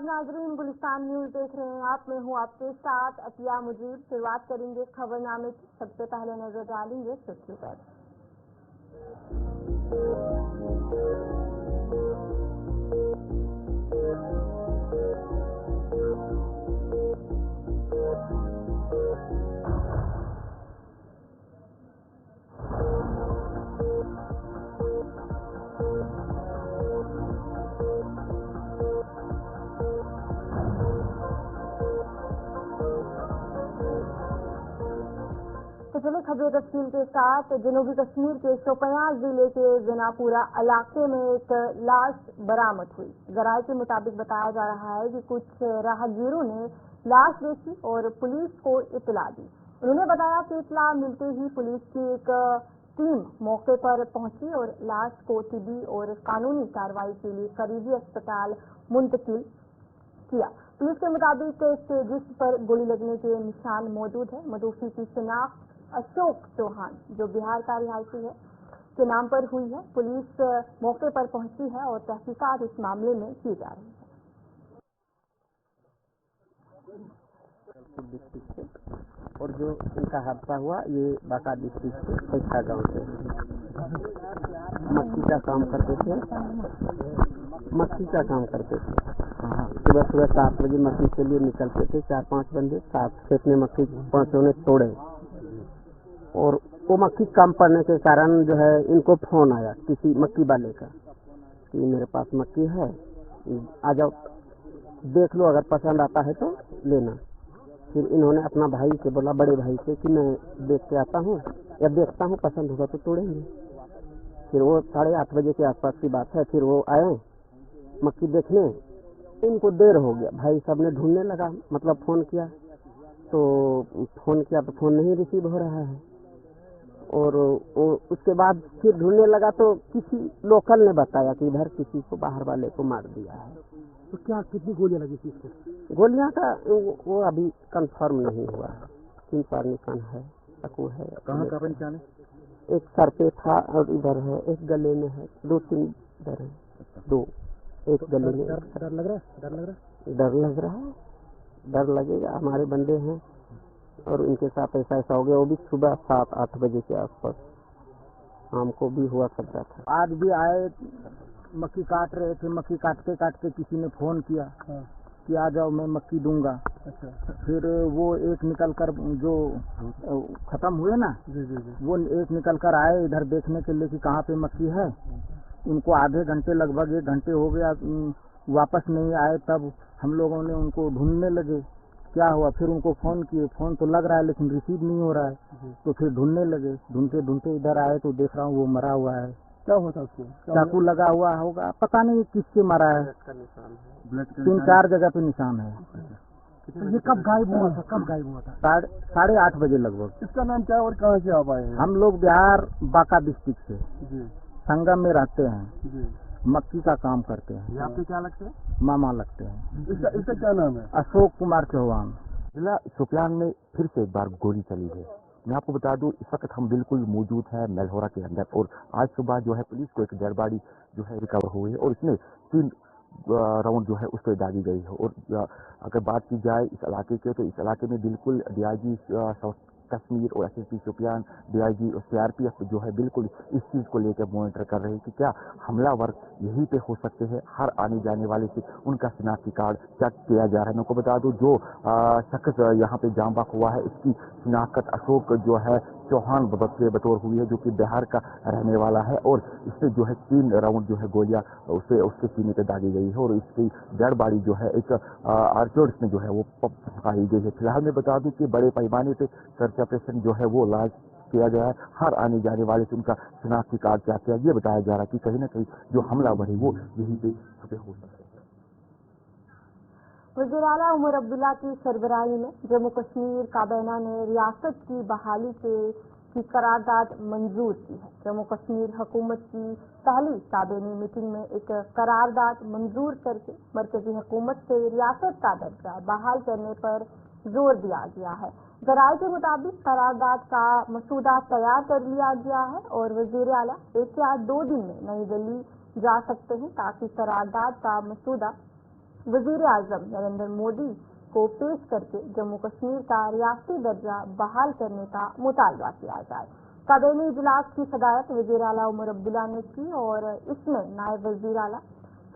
आदाब नाजरीन, गुलिस्तान न्यूज देख रहे हैं आप। मैं हूँ आपके साथ अतिया मुजीब। शुरुआत करेंगे खबरनामे की। सबसे पहले नजर डालेंगे सुर्खियों पर। तो चलिए खबरें तफसील के साथ। जनूबी कश्मीर के शोपियां जिले के जनापुरा इलाके में एक लाश बरामद हुई। जराये के मुताबिक बताया जा रहा है कि कुछ राहगीरों ने लाश देखी और पुलिस को इत्तला दी। उन्होंने बताया कि इत्तला मिलते ही पुलिस की एक टीम मौके पर पहुंची और लाश को तिबी और कानूनी कार्रवाई के लिए करीबी अस्पताल मुंतकिल किया। पुलिस के मुताबिक इसके जिस्म पर गोली लगने के निशान मौजूद है। मुदोफी की शिनाख्त अशोक चौहान, जो बिहार का रिहायशी है, के नाम पर हुई है। पुलिस मौके पर पहुंची है और तहकीकात इस मामले में की जा रही है। और जो इनका हादसा हुआ ये बाका डिस्ट्रिक्ट के पैसा गाँव से मक्की का काम करते थे। सुबह सुबह 7 बजे मक्की के लिए निकलते थे। 4-5 बंदे साथ खेत में मक्की पांचों ने तोड़े और वो मक्खी कम पड़ने के कारण जो है इनको फोन आया किसी मक्की वाले का कि मेरे पास मक्की है, आ जाओ देख लो, अगर पसंद आता है तो लेना। फिर इन्होंने अपना भाई से बोला, बड़े भाई से, कि मैं देख के आता हूँ या देखता हूँ, पसंद होगा तो तोड़ेंगे। फिर वो 8:30 बजे के आसपास की बात है। फिर वो आए मक्की देखने। इनको देर हो गया, भाई साहब ने ढूंढने लगा, मतलब फोन किया तो फोन नहीं रिसीव हो रहा है। और उसके बाद फिर ढूंढने लगा तो किसी लोकल ने बताया कि इधर किसी को बाहर वाले को मार दिया है। तो क्या कितनी गोलियां लगी थी इसको? गोलियां का वो अभी कंफर्म नहीं हुआ है। 3-4 निशान है, चक्कू है। कहाँ का निशान है? एक सर पे था और इधर है, एक गले में है, 2-3 इधर है, 2 एक गले में। डर लग रहा है? डर लगेगा। हमारे बंदे हैं और इनके साथ ऐसा हो गया। वो भी सुबह 7-8 बजे के आसपास, शाम को भी हुआ खतरा था। आज भी आए, मक्की काट रहे थे। मक्की काटते काटते किसी ने फोन किया कि आ जाओ, मैं मक्की दूंगा। अच्छा। फिर वो एक निकल कर, जो खत्म हुए ना, वो एक निकल कर आए इधर देखने के लिए कि कहाँ पे मक्की है। उनको आधे घंटे, लगभग 1 घंटे हो गया, वापस नहीं आए। तब हम लोगों ने उनको ढूंढने लगे, क्या हुआ। फिर उनको फोन किए, फोन तो लग रहा है लेकिन रिसीव नहीं हो रहा है। तो फिर ढूंढने लगे, ढूंढते इधर आए तो देख रहा हूँ वो मरा हुआ है। क्या होता उसको? चाकू लगा हुआ होगा, पता नहीं किससे मरा है। 3-4 जगह पे निशान है। ये कब गायब हुआ था? 8:30 बजे लगभग। इसका नाम क्या और कहाँ से आप आए हैं? हम लोग बिहार बाका डिस्ट्रिक्ट से संगम में रहते हैं, मक्की का काम करते हैं। आपके क्या लगते हैं? मामा लगते हैं। इसका क्या नाम है? अशोक कुमार चौहान। जिला शोपियान में फिर से एक बार गोली चली है। मैं आपको बता दूं, इस वक्त हम बिल्कुल मौजूद है मेलहोरा के अंदर और आज सुबह जो है पुलिस को एक डेड बॉडी जो है रिकवर हुई है और इसमें 3 राउंड जो है उस पर दागी गई है। और अगर बात की जाए इस इलाके के, तो इस इलाके में बिल्कुल डीआईजी साउथ कश्मीर और एसएसपी शोपियान, डीआईजी और सीआरपीएफ जो है बिल्कुल इस चीज को लेकर मॉनिटर कर रहे हैं कि क्या हमलावर यहीं पे हो सकते हैं। हर आने जाने वाले से उनका शिनाख्ती कार्ड चेक किया जा रहा है। मैं को बता दूं, जो शख्स यहाँ पे जाम बाक हुआ है, इसकी शिनाख्त अशोक जो है चौहान बतौर हुई है, जो कि बिहार का रहने वाला है। और इससे जो है 3 राउंड जो है गोलियां उसके सीने पे दागी गई है और इसकी डेड बॉडी जो है एक आर्चर्ड्स में जो है वो पाई गई है। फिलहाल मैं बता दूं कि बड़े पैमाने पे सर्च ऑपरेशन जो है वो लॉन्च किया गया है। हर आने जाने वाले से उनका शिनाख्ती कार्ड क्या किया, ये बताया जा रहा है कि कहीं ना कहीं जो हमलावर है वो यहीं पे छुपे हो सकते हैं। वज़ीर आला उमर अब्दुल्ला की सरबराही में जम्मू कश्मीर काबीना ने रियासत की बहाली की करारदाद मंजूर की है। जम्मू कश्मीर हुकूमत की पहली काबीनी मीटिंग में एक करारदाद मंजूर करके मरकजी हुकूमत से रियासत का दर्जा बहाल करने पर जोर दिया गया है। जराये के मुताबिक करारदाद का मसूदा तैयार कर लिया गया है और वज़ीर आला 1 या 2 दिन में नई दिल्ली जा सकते हैं ताकि करारदाद का मसूदा वजीर आजम नरेंद्र मोदी को पेश करके जम्मू कश्मीर का रियासती दर्जा बहाल करने का मुतालबा किया जाए। काबीना इजलास की सदारत वजीर आला उमर अब्दुल्ला ने की और इसमें नायब वजीर आला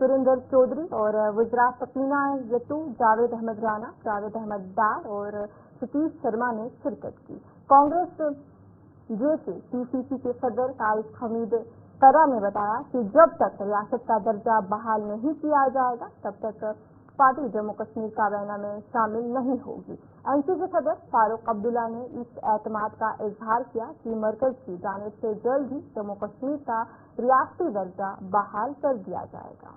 सुरेंद्र चौधरी और वज़रा सकीना जट्टू, जावेद अहमद राना, जावेद अहमद डार और सतीश शर्मा ने शिरकत की। कांग्रेस जैसे पीसीसी के सदर तारिक हमीद तरा ने बताया कि जब तक रियासत का दर्जा बहाल नहीं किया जाएगा तब तक पार्टी जम्मू कश्मीर काबीना में शामिल नहीं होगी। एनसी के सदर फारूक अब्दुल्ला ने इस एतमाद का इजहार किया कि मरकज की जानिब से जल्द ही जम्मू कश्मीर का रियासती दर्जा बहाल कर दिया जाएगा।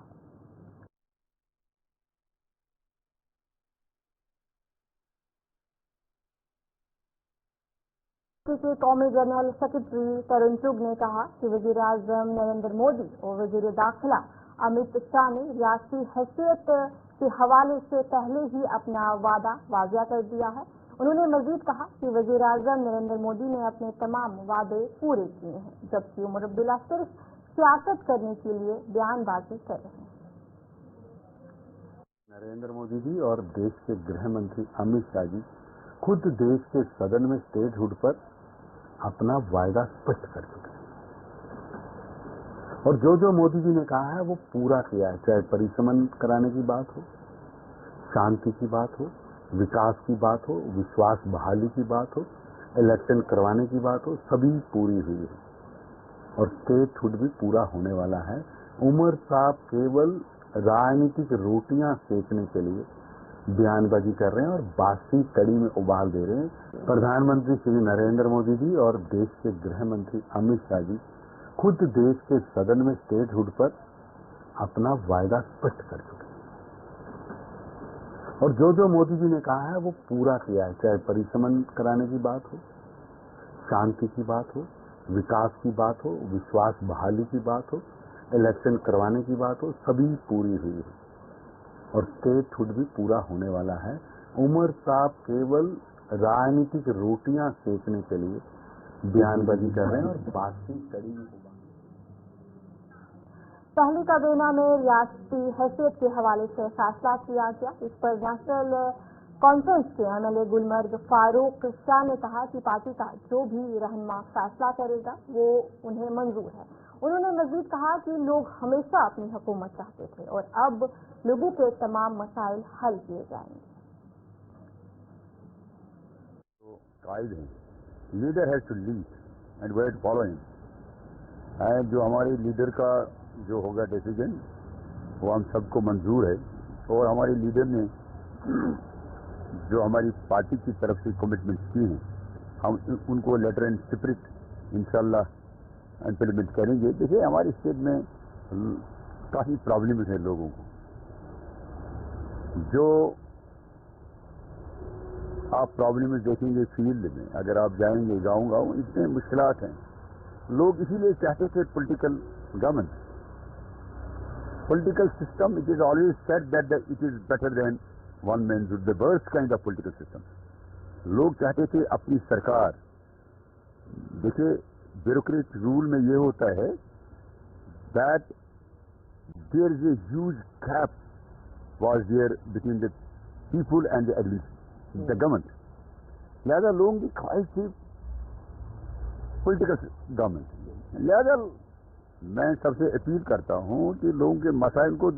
के कौमी जनरल सेक्रेटरी तरुण चुग ने कहा कि वजीर आजम नरेंद्र मोदी और वजीर दाखिला अमित शाह ने रियासती हैसियत के हवाले से पहले ही अपना वादा वाज़िया कर दिया है। उन्होंने मजीद कहा कि वजीर आजम नरेंद्र मोदी ने अपने तमाम वादे पूरे किए हैं, जबकि उमर अब्दुल्ला सिर्फ सियासत करने के लिए बयानबाजी कर रहे हैं। नरेंद्र मोदी जी और देश के गृह मंत्री अमित शाह जी खुद देश के सदन में स्टेटहुड पर अपना वायदा स्पष्ट कर चुके हैं और जो मोदी जी ने कहा है वो पूरा किया है। चाहे परिसमन कराने की बात हो, शांति की बात हो, विकास की बात हो, विश्वास बहाली की बात हो, इलेक्शन करवाने की बात हो, सभी पूरी हुई है और स्टेटहुड भी पूरा होने वाला है। उमर साहब केवल राजनीतिक रोटियां सेकने के लिए बयानबाजी कर रहे हैं और बासी कड़ी में उबाल दे रहे हैं। प्रधानमंत्री श्री नरेंद्र मोदी जी और देश के गृह मंत्री अमित शाह जी खुद देश के सदन में स्टेटहुड पर अपना वायदा स्पष्ट कर चुके हैं और जो मोदी जी ने कहा है वो पूरा किया है। चाहे परिसमन कराने की बात हो, शांति की बात हो, विकास की बात हो, विश्वास बहाली की बात हो, इलेक्शन करवाने की बात हो, सभी पूरी हुई है और स्टेटहुड भी पूरा होने वाला है। उमर साहब केवल राजनीतिक रोटियां सेकने के लिए बयानबाजी कर रहे हैं और बासी कड़ी में पहली काबीना में रियासती हैसियत के हवाले से फैसला किया गया। इस पर नेशनल कॉन्फ्रेंस के एमएलए गुलमर्ग फारूक शाह ने कहा कि पार्टी का जो भी रहनुमा फैसला करेगा वो उन्हें मंजूर है। उन्होंने मजीद कहा कि लोग हमेशा अपनी हुकूमत चाहते थे और अब लोगों के तमाम मसाइल हल किए जाएंगे। तो कायद है, leader has to lead and we have to follow him. And जो हमारे लीडर का जो होगा डिसीजन वो हम सबको मंजूर है और हमारे लीडर ने जो हमारी पार्टी की तरफ से कमिटमेंट की हैं हम उनको लेटर एंड स्पिरिट इंशाल्लाह इम्प्लीमेंट करेंगे। देखिए हमारे स्टेट में काफ़ी प्रॉब्लम है लोगों को, जो आप प्रॉब्लम देखेंगे फील्ड में, अगर आप जाएंगे गाँव इतने मुश्किलात हैं। लोग इसीलिए चाहते थे political government, political system. It is always said that it is better than one man rule, the worst kind of political system. लोग चाहते थे अपनी सरकार। देखिए ब्यूरोक्रेट रूल में ये होता है that there is a huge gap was there between the people and the government. लिहाजा लोगों की ख्वाहिश थी पॉलिटिकल गवर्नमेंट। लिहाजा मैं सबसे अपील करता हूं कि लोगों के मसाइल को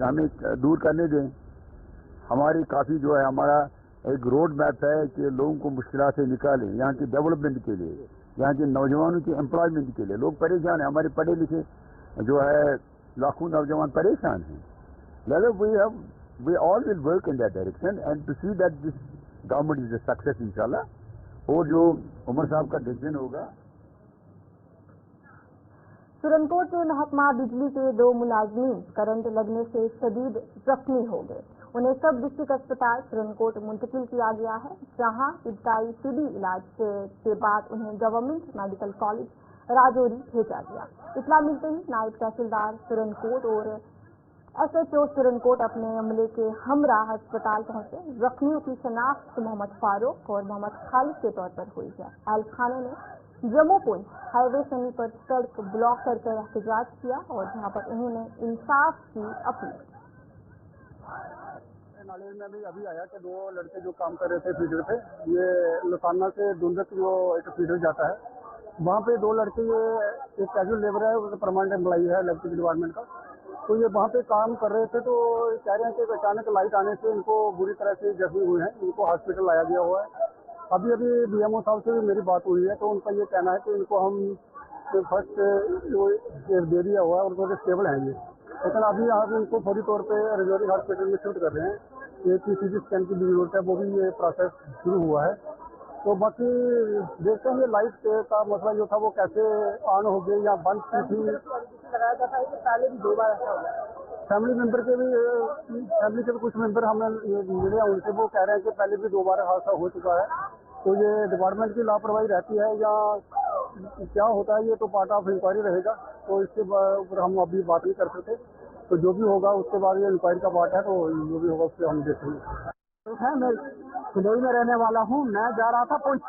हमें दूर करने दें। हमारी काफ़ी जो है हमारा एक रोड मैप है कि लोगों को मुश्किलात से निकालें, यहाँ की डेवलपमेंट के लिए, यहाँ के नौजवानों की एम्प्लॉयमेंट के लिए। लोग परेशान हैं, हमारे पढ़े लिखे जो है लाखों नौजवान परेशान हैं। लिहाजा we all will work in that direction and to see that this government is a success इंशाल्लाह। और जो उमर साहब का डिसीजन होगा। सुरनकोट में महकमा बिजली के 2 मुलाजमीन करंट लगने से शदीद जख्मी हो गए। उन्हें सब डिस्ट्रिक्ट अस्पताल सुरनकोट मुंतकिल किया गया है, जहां इब्तदाई तिबी इलाज के बाद उन्हें गवर्नमेंट मेडिकल कॉलेज राजौरी भेजा गया। इत्तला मिलते ही नायब तहसीलदार सुरनकोट और एसएचओ सुरनकोट अपने अमले के हमरा अस्पताल पहुंचे। जख्मियों की शनाख्त मोहम्मद फारूक और मोहम्मद खालिद के तौर पर हुई है। एल खाने ने जम्मू पुंछ हाईवे समीप पर सड़क ब्लॉक कर एहतजाज किया और जहां पर उन्होंने इंसाफ की अपील की। नॉलेज में भी अभी आया कि 2 लड़के जो काम कर रहे थे फीडर पे, ये लसाना से डुंडक जो एक फीडर जाता है, वहाँ पे 2 लड़के, ये एक कैजुअल लेबर है, वो परमानेंट एम्प्लॉई है इलेक्ट्रिक डिपार्टमेंट का, तो ये वहाँ पे काम कर रहे थे। तो कह रहे हैं कि अचानक लाइट आने से इनको बुरी तरह से जख्मी हुए हैं, इनको हॉस्पिटल लाया गया हुआ है। अभी BMO साहब से भी मेरी बात हुई है, तो उनका ये कहना है कि इनको हम फर्स्ट दे दिया हुआ है और थोड़े स्टेबल हैं ये, लेकिन अभी हम इनको फौरी तौर पे रजौरी हॉस्पिटल में शिफ्ट कर रहे हैं। एक CT स्कैन की भी जरूरत है, वो भी ये प्रोसेस शुरू हुआ है। तो बाकी देखते हैं ये लाइट का मसला जो था वो कैसे ऑन हो गई या बंद की थी। लगाया जाता है कि पहले भी 2 बार ऐसा हुआ। फैमिली के भी कुछ मेंबर हमें मिले हैं, उनसे वो कह रहे हैं कि पहले भी 2 बार हादसा हो चुका है। तो ये डिपार्टमेंट की लापरवाही रहती है या क्या होता है, ये तो पार्ट ऑफ इंक्वायरी रहेगा, तो इसके ऊपर हम अभी बात नहीं कर सकते। तो जो भी होगा उसके बाद, ये इंक्वायरी का पार्ट है, तो जो भी होगा उससे हम देखेंगे। है, मैं सिंधई में रहने वाला हूँ। मैं जा रहा था पुंछ,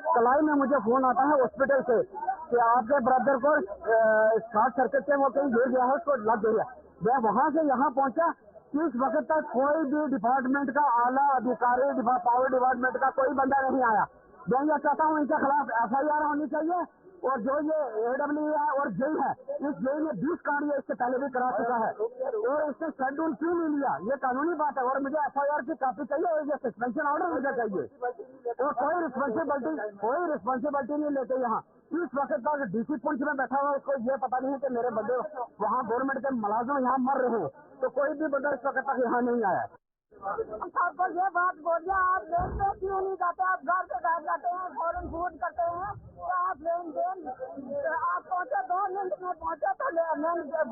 कलाई में मुझे फोन आता है हॉस्पिटल से कि आपके ब्रदर को शॉर्ट सर्किट से वो कहीं गिर गया है, उसको लग गई है। मैं वहाँ से यहाँ पहुँचा, इस वक्त तक कोई भी डिपार्टमेंट का आला अधिकारी, पावर डिपार्टमेंट का कोई बंदा नहीं आया। मैं ये चाहता हूँ इनके खिलाफ FIR होनी चाहिए, और जो ये AWE है और जेई है, इस जेई ने 20 कार्य इससे पहले भी करा चुका है, और इसने शेड्यूल क्यों नहीं लिया, ये कानूनी बात है। और मुझे FIR की कॉपी चाहिए और ये सस्पेंशन ऑर्डर मुझे चाहिए, और कोई रिस्पॉन्सिबिलिटी नहीं लेते यहाँ। इस वक्त तक DC पुंछ में बैठा हुआ, उसको ये पता नहीं है कि मेरे बंदे वहाँ गवर्नमेंट के मुलाजिम यहाँ मर रहे हैं, तो कोई भी बंदा इस वक्त तक यहाँ नहीं आया। सबको ये बात बोलिए, आप लेन पे क्यों नहीं जाते? आप घर से घर जाते हैं, फौरन फोन करते हैं तो आप लेन देन, आप पहुँचे 2 मिनट में पहुँचे तो लेन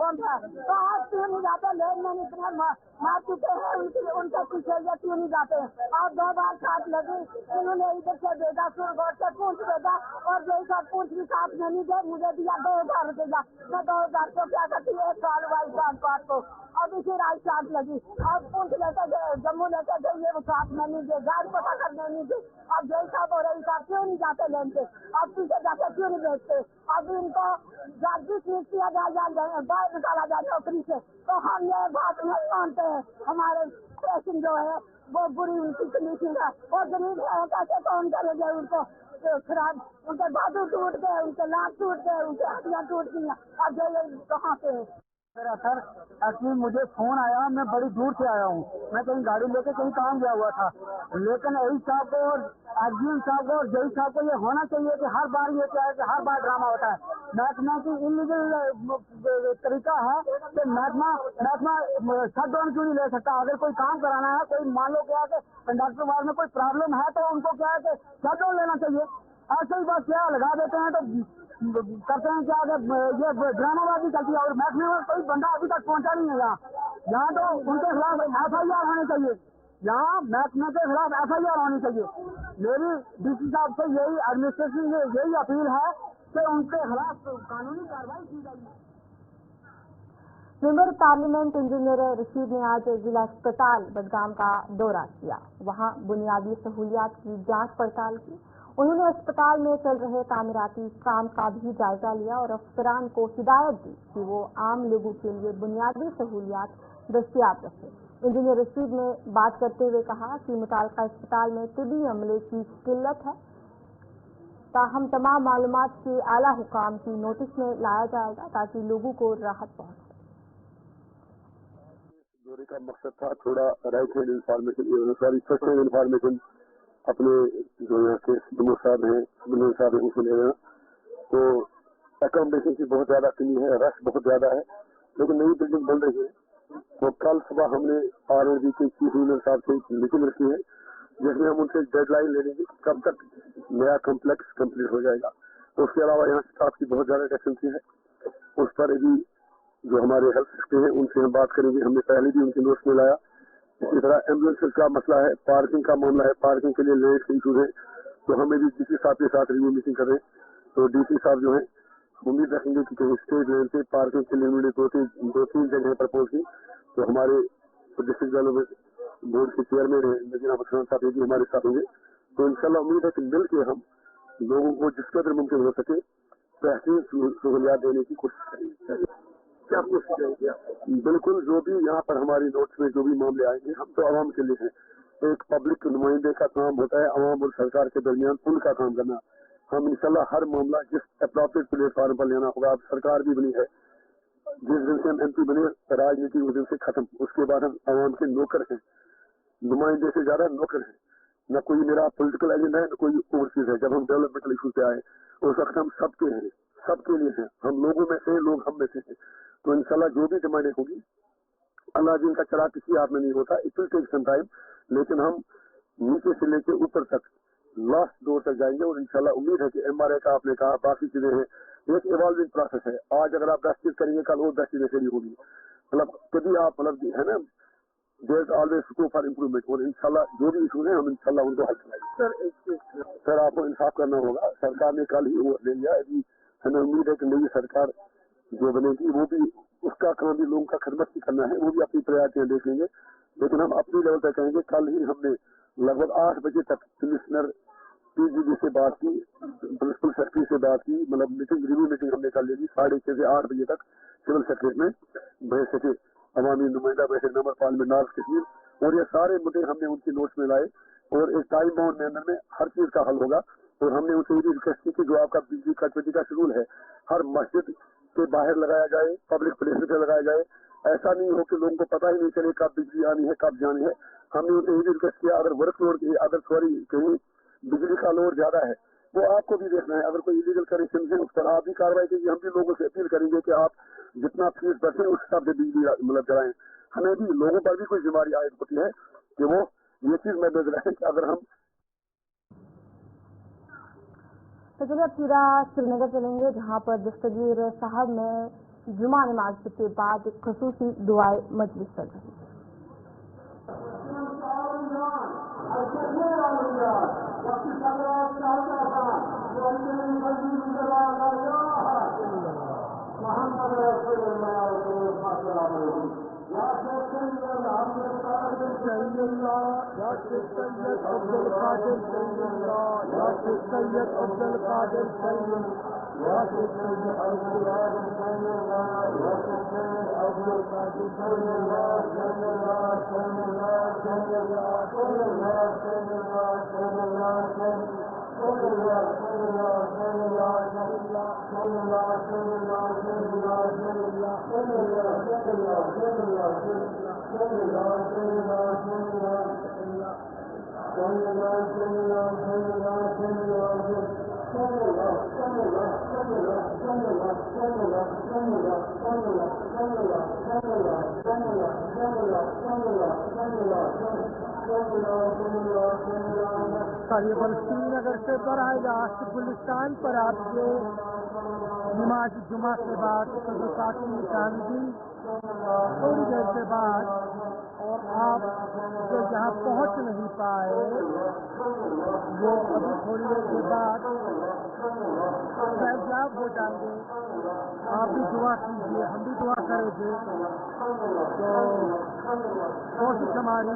बंद है, तो आप क्यों नहीं जाते? लेन में इतने मार चुके हैं, उनके पीछे ये क्यों नहीं जाते? आप 2 बार साथ लगी, उन्होंने इधर से भेजा, सुरगौर से पूछ भेजा, और जो सब पूछ भी साथ नहीं दे, मुझे दिया 2000 रुपया। मैं 2000 को क्या करती है, 1 साल वाइज ट्रांसपोर्ट को, अभी फिर आज साथ लगी, अब पूछ लेते गए, जम्मू लेके गए, ये साथ में नहीं दे, गाड़ी पता करने नहीं दे। अब जय साहब और रही साहब क्यों नहीं जाते लेन पे? अब पीछे जाके क्यों नहीं भेजते? अब इनको जागरूक किया जाए, बाहर निकाला जाए नौकरी से, तो हम ये बात नहीं मानते हैं। हमारे पेशेंट जो है वो बुरी उनकी कंडीशन है, और गरीब है, कैसे कौन करेंगे उनको खराब? उनके बाजू टूट गए, उनके लाख टूट गए, उनकी हड्डियाँ टूट गई। अब ये कहाँ पे है? सर एक्चुअली मुझे फोन आया, मैं बड़ी दूर से आया हूँ, मैं कहीं गाड़ी लेके कहीं काम गया हुआ था, लेकिन एई साहब को और एसडीएम साहब को और जेई साहब को ये होना चाहिए कि हर बार ये क्या है कि हर बार ड्रामा होता है। महकमा की इलीगल तरीका है कि महकमा शट डाउन क्यों नहीं ले सकता? अगर कोई काम कराना है, कोई मान लो क्या है कि कंडक्टर वार्ड में कोई प्रॉब्लम है, तो उनको क्या है कि शट डाउन लेना चाहिए। ऐसे ही बस क्या लगा देते हैं, तो करते हैं क्या, ये ड्रामाबाजी चलती है, और महकमे में कोई बंदा अभी तक पहुंचा नहीं है यहाँ तो उनके खिलाफ FIR होनी चाहिए, यहाँ महकमे के खिलाफ FIR होनी चाहिए। मेरी DC साहब से यही, एडमिनिस्ट्रेशन से यही अपील है कि उनके खिलाफ कानूनी कार्रवाई की जाए। मेंबर पार्लियामेंट इंजीनियर रशीद ने आज जिला अस्पताल बडगाम का दौरा किया, वहां बुनियादी सहूलियात की जांच पड़ताल की। उन्होंने अस्पताल में चल रहे तामीराती काम का भी जायजा लिया और अफसरान को हिदायत दी कि वो आम लोगों के लिए बुनियादी सहूलियात दस्तियाब रखें। इंजीनियर रशीद ने बात करते हुए कहा कि मुताल्लिका अस्पताल में तिब्बी अमले की किल्लत है, ताहम तमाम मालूमात के आला हुकाम की नोटिस में लाया जाएगा ताकि लोगों को राहत पहुंचे। दौरे का मकसद था थोड़ा राइट हैंड इन्फॉर्मेशन अपने जो यहाँ के प्रमुख साहब हैं, उनसे ले रहे हैं। तो अकोमोडेशन की बहुत ज्यादा कमी है, रश बहुत ज्यादा है, लेकिन नई बिल्डिंग बन रही है। तो कल सुबह हमने RNB के चीफ इंजीनियर साहब से मीटिंग रखी है, जिसमें हम उनसे डेडलाइन ले लेंगे कब तक नया कॉम्प्लेक्स कंप्लीट हो जाएगा। तो उसके अलावा यहाँ स्टाफ की बहुत ज्यादा डेफिशिएंसी है, उस पर भी जो हमारे हेल्थ सिस्टम है उनसे हम बात करेंगे। हमने पहले भी उनके नोट्स में लाया। इसी तरह एम्बुलेंस का मसला है, पार्किंग का मामला है, पार्किंग के लिए लैंड के इशूज है, तो हमें भी DC साहब के साथ रिव्यू मीटिंग करें। तो DC साहब जो है उम्मीद रखेंगे कि कहीं स्टेट लेवल से पार्किंग के लिए उन्होंने दो तीन जगह प्रपोज की। तो हमारे डिस्ट्रिक्ट डेवलपमेंट बोर्ड के चेयरमैन है नजीर अहमद खान साहब भी हमारे साथ होंगे। तो इंशाल्लाह उम्मीद है कि मिल के हम लोगों को जिस कदर मुमकिन हो सके बेहतरीन सहूलियात देने की कोशिश करेंगे। क्या कोशिश करेंगे आप? बिल्कुल, जो भी यहाँ पर हमारी नोट्स में जो भी मामले आएंगे, हम तो आवाम के लिए हैं। एक पब्लिक नुमाइंदे का काम होता है आवाम और सरकार के दरमियान पुल का काम करना। हम इंशाल्लाह हर मामला जिस अप्रोप्रिएट प्लेटफॉर्म पर लेना होगा, अब सरकार भी बनी है, जिस दिन से हम MP बने राजनीति उस दिन से खत्म, उसके बाद हम आवाम के नौकर हैं, नुमाइंदे से ज्यादा नौकर हैं। न कोई मेरा पॉलिटिकल एजेंडा है, न कोई ओवरसीज है। जब हम डेवलपमेंटल इशू पे आए उस वक्त हम सबके हैं, सबके लिए हैं, हम लोगों में से, लोग हम में से हैं। तो इंशाल्लाह जो भी डिमांडें होगी, अल्लाह जिनका चला किसी हाथ में नहीं होता, it will take some time, लेकिन हम नीचे से लेके ऊपर तक लास्ट डोर तक जाएंगे। और इंशाल्लाह उम्मीद है कि MRA का आपने कहा, बाकी चीजें हैं, एक इवॉल्विंग प्रोसेस है। आज अगर आप 10 चीज करेंगे, कल वो 10 चीजें सही होगी। मतलब कभी आप मतलब है ना, there is always scope for improvement. और इंशाल्लाह जो भी इशू है हम इंशाल्लाह उनको हल करेंगे। सर आपको इंसाफ करना होगा, सरकार ने कल ही वो ले लिया। अभी हमें उम्मीद है कि नई सरकार जो बनेगी वो भी उसका काम भी लोगों का खिदमत ही करना है, वो भी अपनी प्रायोरिटियां देख लेंगे। लेकिन हम अपनी लेवल तक कहेंगे। कल ही हमने लगभग 8 बजे तक कमिश्नर PGB से बात की, प्रिंसिपल सेक्रेटरी से बात की, मतलब मीटिंग, रिव्यू मीटिंग हमने कर ली 6:30 से 8 बजे तक सिविल सेक्रेटरी में बैठ सके, अवामी नुमाइंदा बैठे, मेंबर पार्लियामेंट नॉर्थ कश्मीर। और ये सारे मुद्दे हमने उनकी नोट्स में लाए और एक टाइम बाउंड मैनर में हर चीज का हल होगा। और हमने उनसे ये भी रिक्वेस्ट की कि जो आपका बिजली कटौती का शेड्यूल है, हर मस्जिद के बाहर लगाया जाए, पब्लिक प्लेस पे लगाया जाए। ऐसा नहीं हो कि लोगों को पता ही नहीं चले कब बिजली आनी है, कब जानी है। हमने उनसे ये भी रिक्वेस्ट किया, अगर वर्कलोड, अगर कहीं बिजली का लोड ज्यादा है, वो आपको भी देखना है। अगर कोई इलीगल कनेक्शन है उस पर आप भी कार्रवाई कीजिए। हम भी लोगों से अपील करेंगे कि आप जितना फीस बचे उस हिसाब से बिजली मतलब चलाएं। हमें भी लोगों पर भी कोई जिम्मेदारी आयद होती है कि वो ये चीज मद्देनजर रहे कि अगर हम। तो चलिए अब सीधा श्रीनगर चलेंगे, जहां पर दस्तगीर साहब में जुमा नमाज के बाद एक खसूसी दुआए मजलिस चल रही है। कार्यबल श्रीनगर से बराह रास्त गुलिस्तान पर आपके नमाज जुमा के बाद सदुकाती निकाल दी थोड़ी देर के बाद, और आप जो यहाँ पहुँच नहीं पाए वो अभी थोड़ी देर के बाद फैजाब हो जाएंगे। आप भी दुआ कीजिए, हम भी दुआ करेंगे। तो कोशिश हमारी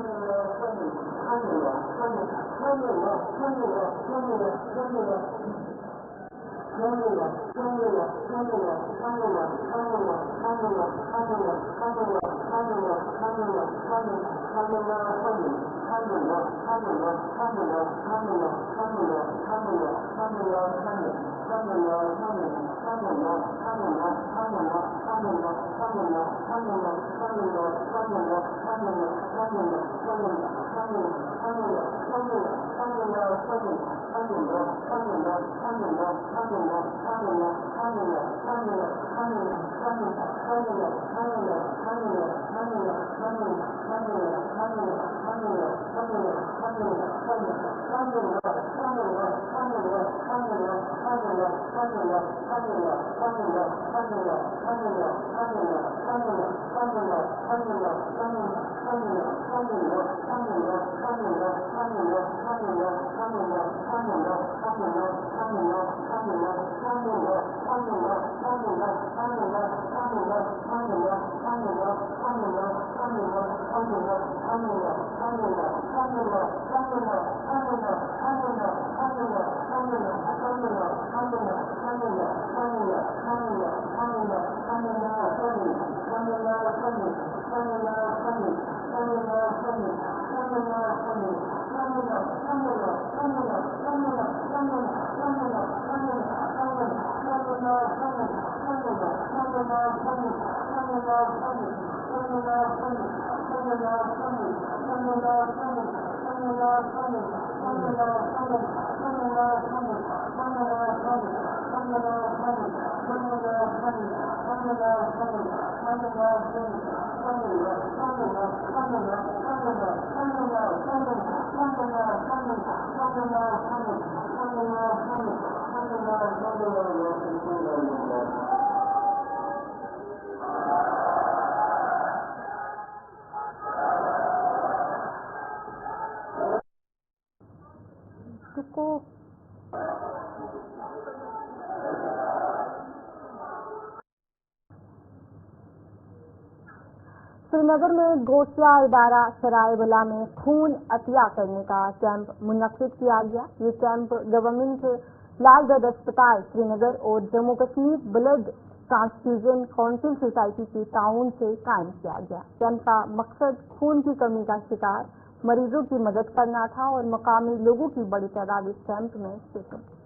श्रीनगर में गोसिया इदारा सरायबला में खून अतिया करने का कैंप मुनक्किद किया गया। ये कैंप गवर्नमेंट लाल दर्द अस्पताल श्रीनगर और Jammu Kashmir blood transfusion council society की ताउन से कायम किया गया। कैंप का मकसद खून की कमी का शिकार मरीजों की मदद करना था और मकामी लोगों की बड़ी तादाद इस कैंप में शिरकत की।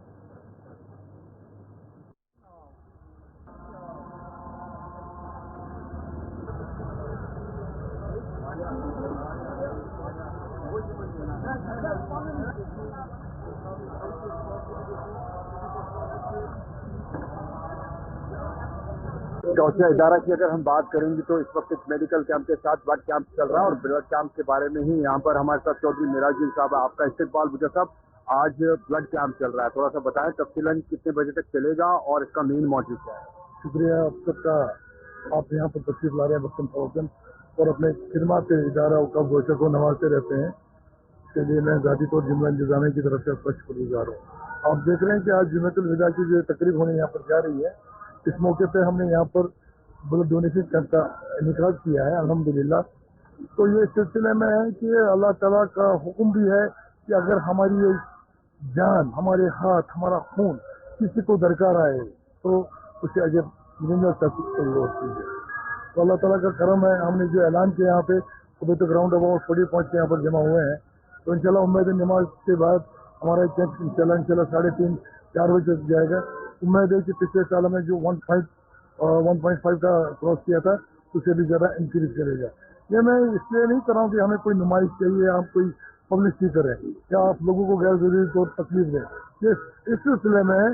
गौसिया इदारा की अगर हम बात करेंगे तो इस वक्त एक मेडिकल कैंप के साथ ब्लड कैंप चल रहा है और ब्लड कैंप के बारे में ही यहाँ पर हमारे साथ चौधरी मिराजुल साहब, आपका इस्तेकबाल बुझा साहब। आज ब्लड कैंप चल रहा है, थोड़ा सा बताएं तफसीलन कितने बजे तक चलेगा और इसका मेन मौजूद क्या है। शुक्रिया आप सबका, आप यहाँ पर तशरीफ ला रहे हैं वक्तन फवक्तन और अपने खिदमत इदारा का गोशा को नवाजते रहते हैं। इसके लिए मैं ज़ाती तौर जुम्ला इंतजामिया की तरफ से आपका शुक्रगुजार हूँ। आप देख रहे हैं कि आज जुम्मतुल विदा की जो तकरीब होने यहाँ पर जा रही है, इस मौके पे हमने यहाँ पर ब्लड डोनेशन कैंप का इनेकाद किया है अल्हम्दुलिल्लाह। तो ये सिलसिले में है कि अल्लाह ताला का हुक्म भी है कि अगर हमारी ये जान, हमारे हाथ, हमारा खून किसी को दरकार आए तो उसे अजब मिलेंगे तक होती है। तो अल्लाह ताला का करम है, हमने जो ऐलान किया यहाँ पे अभी तक राउंड अबाउट 40 पॉइंट यहाँ पर जमा हुए हैं। तो इंशाल्लाह उम्मीद है नमाज के बाद हमारा कैंप इंशाल्लाह 3:30-4 बजे तक जाएगा। उम्मीद है कि पिछले साल में जो 1.5 का क्रॉस किया था उसे भी ज़्यादा इंक्रीज करेगा। ये मैं इसलिए नहीं कर रहा हूँ कि हमें कोई नुमाइश चाहिए, हम कोई पब्लिसिटी करें या आप लोगों को गैर जरूरी तौर पर तकलीफ दें। इस सिलसिले में है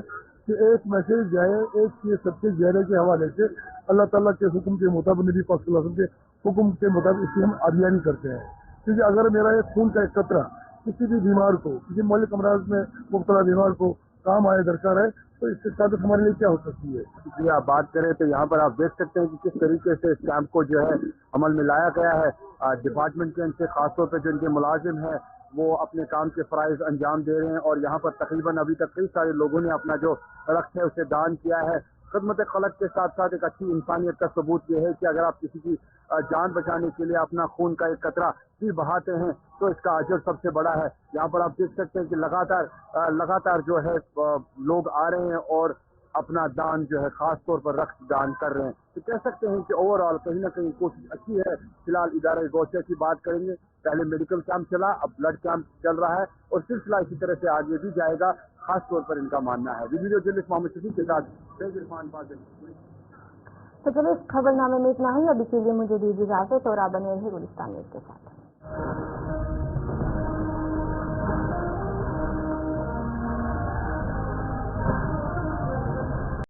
कि एक मैसेज जाए, एक ये सबके चेहरे के हवाले से अल्लाह ताला के हुक्म के मुताबिक, नबी पाक सल्लल्लाहु अलैहि वसल्लम के हुक्म के मुताबिक इसकी हम आदियारी करते हैं। क्योंकि अगर मेरा ये खून का एक कतरा किसी भी बीमार को, किसी मौलिक अमराज में मुब्तला बीमार को काम आए, दरकार है, तो इससे साबित हमारे लिए क्या हो सकती है। इसलिए आप बात करें तो यहाँ पर आप देख सकते हैं कि किस तरीके से इस कैंप को जो है अमल में लाया गया है। डिपार्टमेंट के इनसे खासतौर पर जो इनके मुलाजिम हैं वो अपने काम के फ़राइज़ अंजाम दे रहे हैं और यहाँ पर तकरीबन अभी तक कई सारे लोगों ने अपना जो रक्त है उसे दान किया है। खिदमत खलक के साथ साथ एक अच्छी इंसानियत का सबूत ये है कि अगर आप किसी की जान बचाने के लिए अपना खून का एक कतरा भी बहाते हैं तो इसका अजर सबसे बड़ा है। यहाँ पर आप देख सकते हैं कि लगातार जो है लोग आ रहे हैं और अपना दान जो है खास तौर पर रक्त दान कर रहे हैं। तो कह सकते हैं कि ओवरऑल कहीं ना कहीं कोशिश अच्छी है। फिलहाल इदारा गौसिया की बात करेंगे, पहले मेडिकल कैंप चला, अब ब्लड कैंप चल रहा है और सिलसिला इसी तरह से आगे भी जाएगा, खास तौर पर इनका मानना है। वीडियो जर्नलिस्ट मोहम्मद शफीक के साथ इरफान बादल। तो चलिए इस खबरनामे में इतना ही। अभी के लिए मुझे दीजिए इजाजत और आप बने रहिए गुलिस्तान न्यूज़ के साथ।